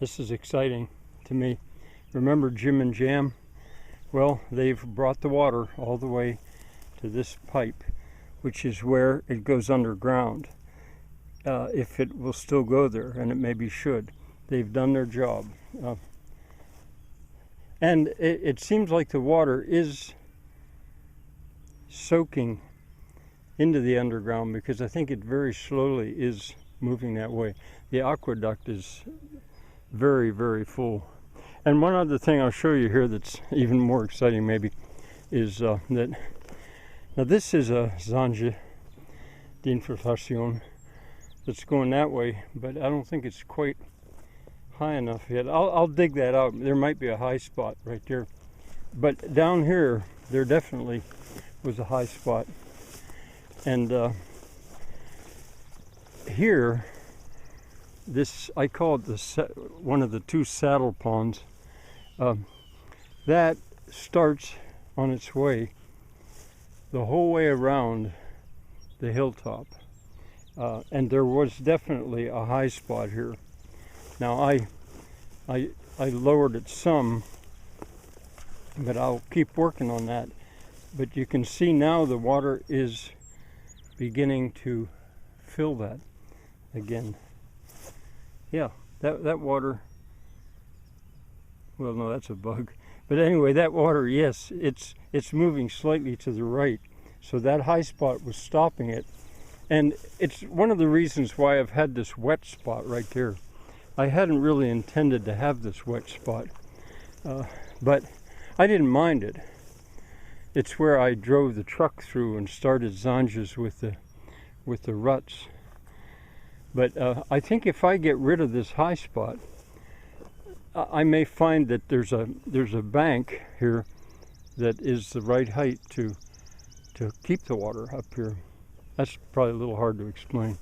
This is exciting to me. Remember Jim and Jam? Well, they've brought the water all the way to this pipe, which is where it goes underground. If it will still go there, and it maybe should. They've done their job. And it seems like the water is soaking into the underground, because I think it very slowly is moving that way. The aqueduct is very, very full. And one other thing I'll show you here that's even more exciting maybe is that now this is a Zanje de Infiltración that's going that way, but I don't think it's quite high enough yet. I'll dig that out. There might be a high spot right there. But down here, there definitely was a high spot. And here, this, I call it one of the two saddle ponds. That starts on its way the whole way around the hilltop. And there was definitely a high spot here. Now I lowered it some, but I'll keep working on that. But you can see now the water is beginning to fill that again. Yeah, that water, well, no, that's a bug. But anyway, that water, yes, it's moving slightly to the right. So that high spot was stopping it. And it's one of the reasons why I've had this wet spot right there. I hadn't really intended to have this wet spot, but I didn't mind it. It's where I drove the truck through and started Zanjes with the ruts. But I think if I get rid of this high spot, I may find that there's a bank here that is the right height to keep the water up here. That's probably a little hard to explain.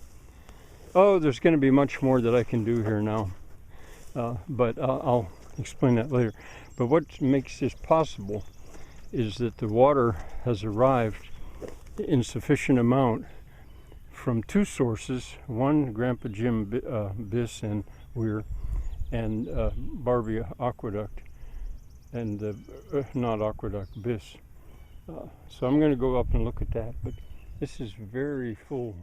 Oh, there's going to be much more that I can do here now, but I'll explain that later. But what makes this possible is that the water has arrived in sufficient amount from two sources. One, Grandpa Jim Bisse and Weir, and Barbie Aqueduct, and not Aqueduct, Bisse. So I'm going to go up and look at that, but this is very full.